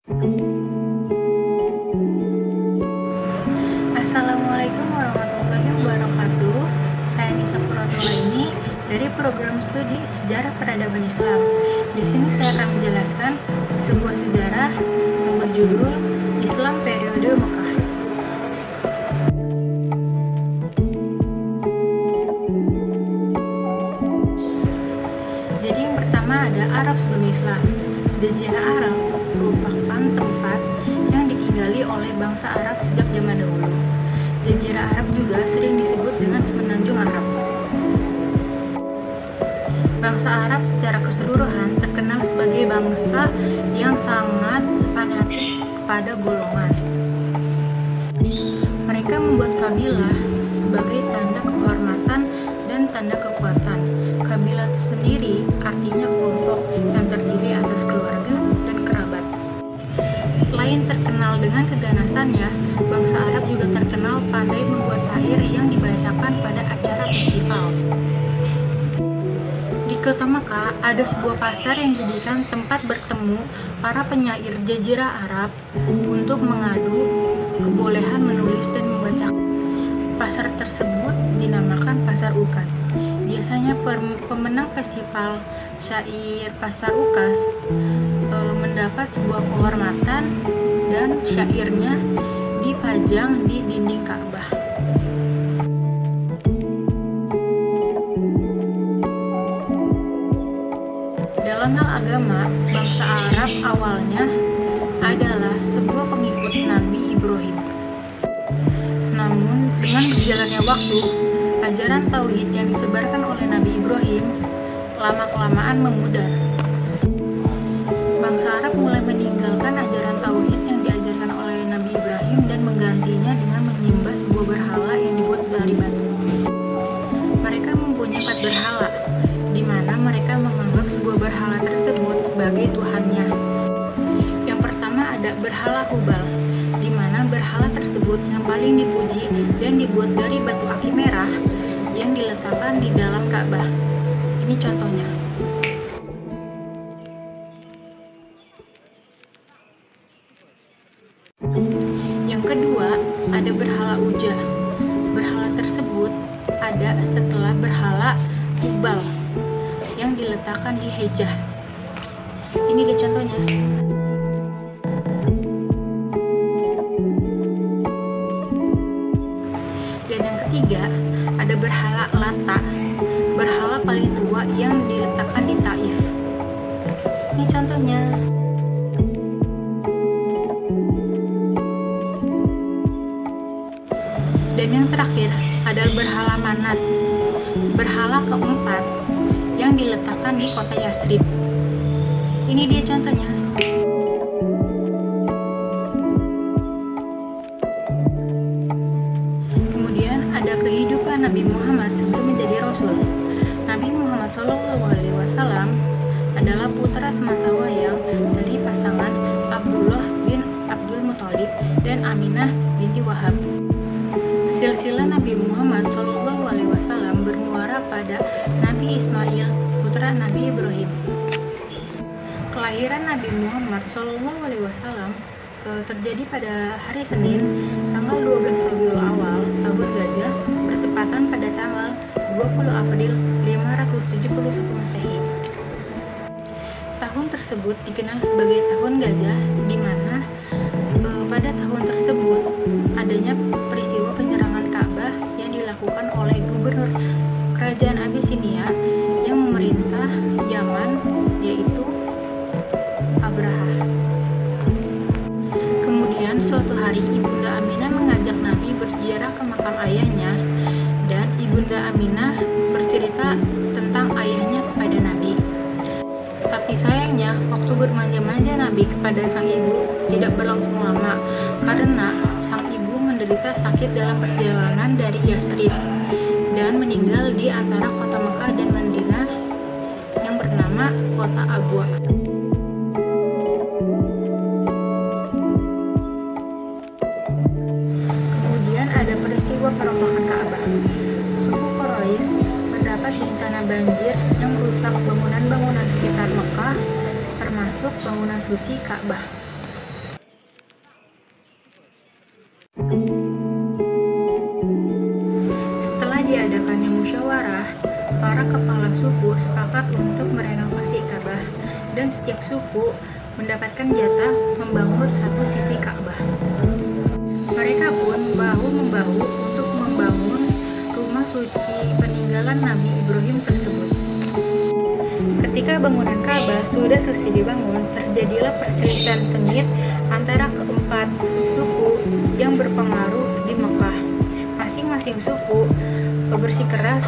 Assalamualaikum warahmatullahi wabarakatuh. Saya Nisa Puratulaini dari program studi Sejarah Peradaban Islam. Di sini saya akan menjelaskan sebuah sejarah yang berjudul Islam Periode Mekah. Jadi yang pertama ada Arab sebelum Islam. Jazirah Arab merupakan tempat yang ditinggali oleh bangsa Arab sejak zaman dahulu. Jazirah Arab juga sering disebut dengan Semenanjung Arab. Bangsa Arab secara keseluruhan terkenal sebagai bangsa yang sangat fanatik kepada golongan. Mereka membuat kabilah sebagai tanda kehormatan dan tanda kekuatan. Kabilah itu sendiri artinya kelompok yang terdiri atas keluarga dan kerabat. Selain terkenal dengan keganasannya, bangsa Arab juga terkenal pandai membuat syair yang dibacakan pada acara festival. Di kota Mekah ada sebuah pasar yang dijadikan tempat bertemu para penyair Jazirah Arab untuk mengadu kebolehan menulis dan membaca. Pasar tersebut dinamakan Pasar Ukas. Biasanya pemenang festival syair Pasar Ukas mendapat sebuah kehormatan dan syairnya dipajang di dinding Ka'bah. Dalam hal agama, bangsa Arab awalnya adalah sebuah pengikut Nabi Ibrahim. Namun, dengan berjalannya waktu, ajaran tauhid yang disebarkan oleh Nabi Ibrahim lama-kelamaan memudar. Bangsa Arab mulai meninggalkan ajaran tauhid yang diajarkan oleh Nabi Ibrahim dan menggantinya dengan menyembah sebuah berhala yang dibuat dari batu. Mereka mempunyai 4 berhala, di mana mereka menganggap sebuah berhala tersebut sebagai Tuhannya. Yang pertama ada berhala Hubal, di mana berhala tersebut yang paling dipuji dan dibuat dari batu aki merah yang diletakkan di dalam Ka'bah. Ini contohnya. Yang kedua ada berhala Uja. Berhala tersebut ada setelah berhala Hubal yang diletakkan di Hejah. Ini dia contohnya. Dan yang ketiga ada berhala Lata, berhala paling tua yang diletakkan di Taif. Ini contohnya. Dan yang terakhir adalah berhala Manat, berhala keempat yang diletakkan di kota Yasrib. Ini dia contohnya. Kemudian ada kehidupan Nabi Muhammad sebelum menjadi Rasul. Nabi Muhammad SAW adalah putra sematawayang dari pasangan Abdullah bin Abdul Muthalib dan Aminah binti Wahab. Silsilah Nabi Muhammad SAW bermuara pada Nabi Ismail, putra Nabi Ibrahim. Kelahiran Nabi Muhammad SAW terjadi pada hari Senin, tanggal 12 Rabiul Awal tahun Gajah, bertepatan pada tanggal 20 April 571 Masehi. Tahun tersebut dikenal sebagai Tahun Gajah, di mana pada tahun tersebut adanya peristiwa penyerangan Ka'bah yang dilakukan oleh gubernur kerajaan Abisinia yang memerintah Yaman, yaitu Abraha. Kemudian suatu hari Ibunda Aminah mengajak Nabi berziarah ke makam ayahnya, dan Ibunda Aminah bercerita tentang ayahnya kepada Nabi. Tapi sayangnya, waktu bermanja-manja Nabi kepada sang ibu tidak berlangsung lama, karena sang ibu menderita sakit dalam perjalanan dari Yasrib dan meninggal di antara kota Mekah dan Madinah yang bernama kota Abwa. Kemudian ada peristiwa perompakan Ka'bah. Suku Quraisy mendapat bencana banjir yang merusak bangunan-bangunan sekitar Mekah, termasuk bangunan suci Ka'bah. bermusyawarah, para kepala suku sepakat untuk merenovasi Ka'bah, dan setiap suku mendapatkan jatah membangun satu sisi Ka'bah. Mereka pun bahu-membahu untuk membangun rumah suci peninggalan Nabi Ibrahim tersebut. Ketika bangunan Ka'bah sudah selesai dibangun, terjadilah perselisihan sengit antara keempat suku yang berpengaruh di Mekah. Masing-masing suku bersikeras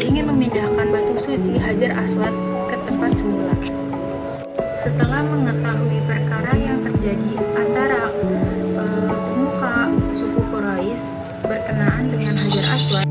ingin memindahkan batu suci Hajar Aswad ke tempat semula. Setelah mengetahui perkara yang terjadi antara pemuka suku Quraisy berkenaan dengan Hajar Aswad,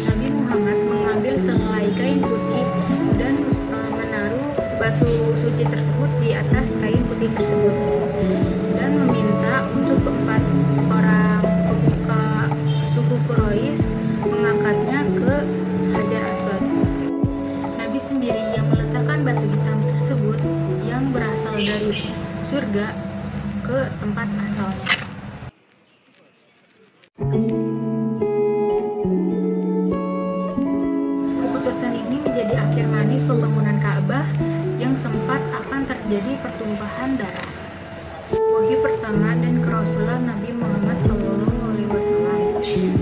Nabi Muhammad mengambil sehelai kain putih dan menaruh batu suci tersebut di atas kain putih tersebut, dan meminta untuk keempat orang pemuka suku Quraisy mengangkatnya ke Hajar Aswad. Nabi sendiri yang meletakkan batu hitam tersebut yang berasal dari surga ke tempat asalnya. Keputusan ini menjadi akhir manis pembangunan Ka'bah yang sempat akan terjadi pertumpahan darah. Wahyu pertama dan kerasulan Nabi Muhammad SAW.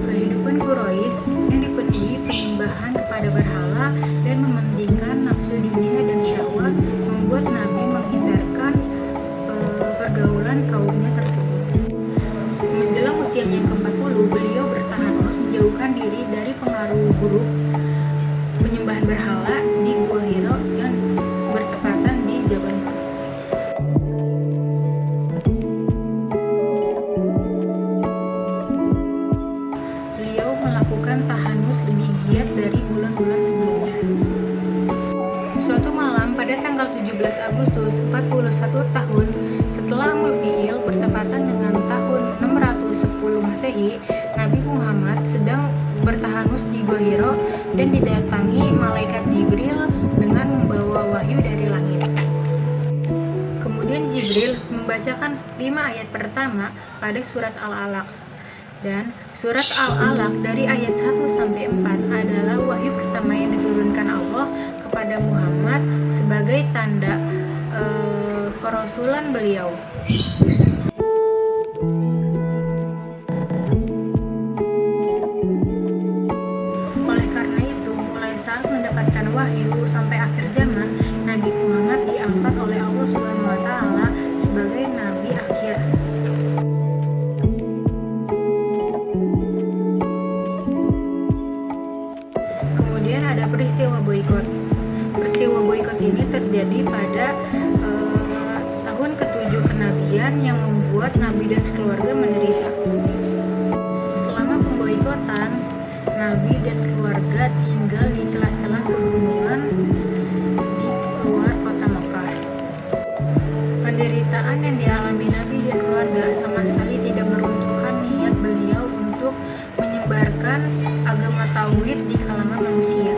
Kehidupan Quraisy yang dipenuhi penyembahan kepada berhala dan mementingkan nafsu dunia dan syahwat membuat Nabi menghindarkan pergaulan kaumnya tersebut. Menjelang usianya yang ke-40, beliau bertahan menjauhkan diri dari pengaruh buruk penyembahan berhala di Gua Hira yang bertepatan di Jabal Nur. Beliau melakukan tahanus lebih giat dari bulan-bulan sebelumnya. Suatu malam pada tanggal 17 Agustus 41 tahun setelah Amul Fiil bertepatan dengan tahun 610 Masehi, Nabi Muhammad sedang bertahanus di Gua Hira dan didatangi malaikat Jibril dengan membawa wahyu dari langit. Kemudian Jibril membacakan 5 ayat pertama pada surat Al-Alaq, dan surat Al-Alaq dari ayat 1 sampai 4 adalah wahyu pertama yang diturunkan Allah kepada Muhammad sebagai tanda kerasulan beliau. Oleh karena itu, mulai saat mendapatkan wahyu sampai akhir zaman, Nabi Muhammad diangkat oleh Allah Subhanahu wa Ta'ala sebagai nabi akhir. Kemudian ada peristiwa boikot. Peristiwa boikot ini terjadi pada tahun ke-7 kenabian yang membuat Nabi dan sekeluarga menderita. Selama pemboikotan, Nabi dan keluarga tinggal di celah-celah pegunungan di luar kota Mekah. Penderitaan yang dialami Nabi dan keluarga sama sekali tidak meruntuhkan niat beliau untuk menyebarkan agama tauhid di kalangan manusia.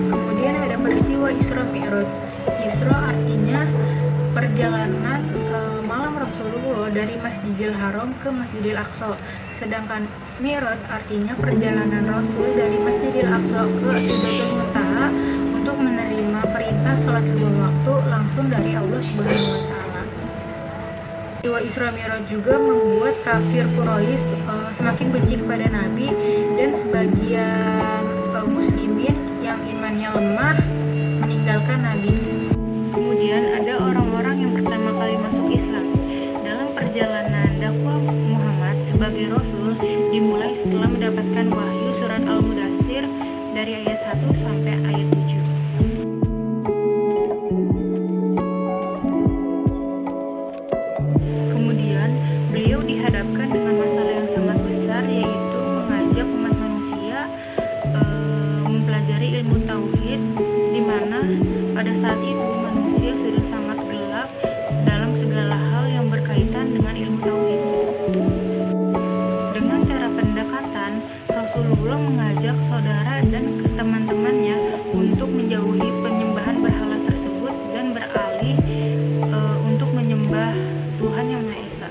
Kemudian ada peristiwa Isra Mi'raj. Isra artinya perjalanan malam Rasulullah dari Masjidil Haram ke Masjidil Aqsa, sedangkan Mi'raj artinya perjalanan Rasul dari Masjidil Aqsa ke Sidratul Muntaha untuk menerima perintah salat 5 waktu langsung dari Allah Subhanahu wa Ta'ala. Peristiwa Isra Mi'raj juga membuat kafir Quraisy semakin benci kepada Nabi, dan sebagian muslimin yang imannya lemah meninggalkan Nabi. Kemudian ada orang-orang yang pertama kali masuk Islam. Dalam perjalanan dakwah Muhammad sebagai Rasul dimulai setelah mendapatkan wahyu surat Al-Mudaththir dari ayat 1 sampai ayat 7. Kemudian beliau dihadapkan dengan masalah yang sangat besar, yaitu mengajak umat manusia mempelajari ilmu tauhid, di mana pada saat itu manusia sudah sangat gelap dalam segala hal yang berkaitan dengan ilmu tauhid. Dengan cara pendekatan, Rasulullah mengajak saudara dan teman-temannya untuk menjauhi penyembahan berhala tersebut dan beralih untuk menyembah Tuhan Yang Maha Esa.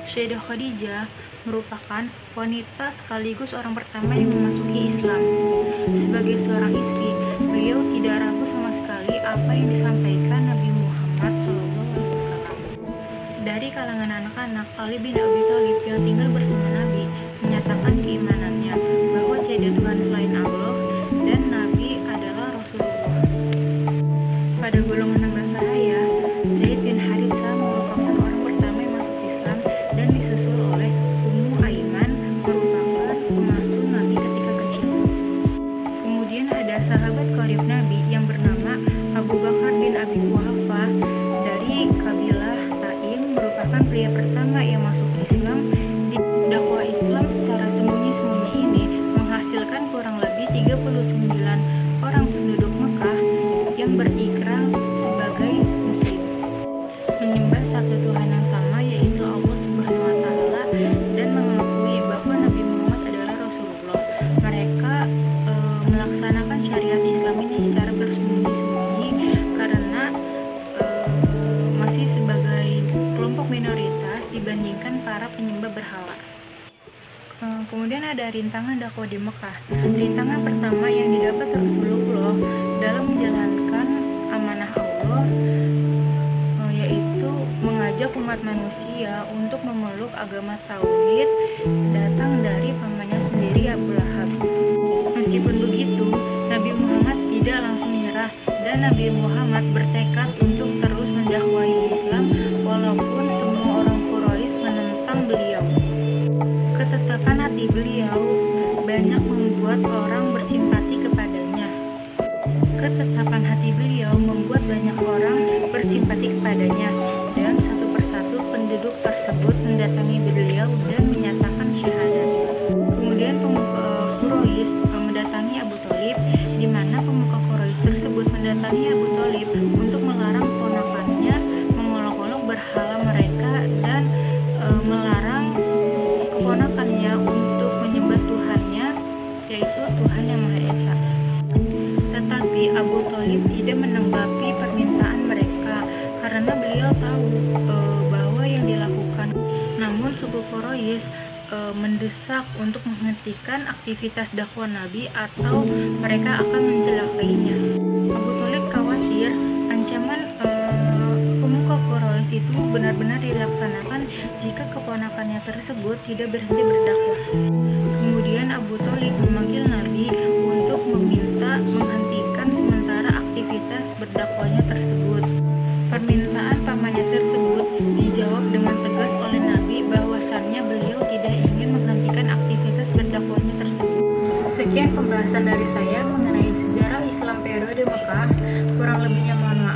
Sayyidah Khadijah merupakan wanita sekaligus orang pertama yang memasuki Islam. Sebagai seorang istri, beliau tidak ragu sama sekali apa yang disampaikan Nabi Muhammad SAW. Dari kalangan anak-anak, Ali bin Abi Thalib yang tinggal bersama Nabi menyatakan keimanannya bahwa tiada Tuhan selain Allah dan Nabi adalah Rasulullah. Pada golongan hamba sahaya, Zaid bin Haritsah merupakan orang pertama yang masuk Islam dan disusul oleh Ummu Aiman merupakan pengasuh Nabi ketika kecil. Kemudian ada sahabat karib Nabi yang bernama Abu Bakar bin Abi Quhafa dari kabilah Taim, merupakan pria pertama yang masuk Islam. Di dakwah Islam secara sembunyi-sembunyi ini menghasilkan kurang lebih 39 orang penduduk Mekah yang berikrar sebagai muslim, menyembah satu Tuhan yang sama yaitu Allah Subhanahu wa taala dan mengakui bahwa Nabi Muhammad adalah Rasulullah. Mereka melaksanakan syariat Islam ini secara bersembunyi-sembunyi karena masih sebagai kelompok minoritas dibandingkan para penyembah berhala. Kemudian ada rintangan dakwah di Mekah. Rintangan pertama yang didapat Rasulullah dalam menjalankan amanah Allah yaitu mengajak umat manusia untuk memeluk agama tauhid datang dari pamannya sendiri Abu Lahab. Meskipun begitu, Nabi Muhammad tidak langsung menyerah dan Nabi Muhammad bertekad untuk terus mendakwahi Islam walaupun semua orang Quraisy menentang beliau. Ketetapan hati beliau banyak membuat orang bersimpati kepadanya. Ketetapan hati beliau membuat banyak orang bersimpati kepadanya dan satu persatu penduduk tersebut mendatangi beliau dan menyatakan syahadat. Kemudian pemuka Quraisy mendatangi Abu Thalib, di mana pemuka Quraisy tersebut mendatangi Abu Thalib untuk melarang ponakannya mengolok-olok berhala mereka dan melarang keponakannya untuk menyembah Tuhannya, yaitu Tuhan yang Maha Esa. Tetapi Abu Thalib tidak menanggapi permintaan mereka karena beliau tahu bahwa yang dilakukan. Namun suku Quraisy mendesak untuk menghentikan aktivitas dakwah Nabi atau mereka akan mencelakainya. Abu Thalib khawatir ancaman pemuka Quraisy itu benar-benar dilaksanakan jika keponakannya tersebut tidak berhenti berdakwah. Kemudian Abu Thalib memanggil Nabi untuk meminta menghentikan sementara aktivitas berdakwahnya tersebut. Permintaan pamannya tersebut dijawab dengan tegas oleh Nabi bahwasannya beliau tidak ingin menghentikan aktivitas berdakwahnya tersebut. Sekian pembahasan dari saya mengenai sejarah Islam periode Mekah. Kurang lebihnya mohon maaf.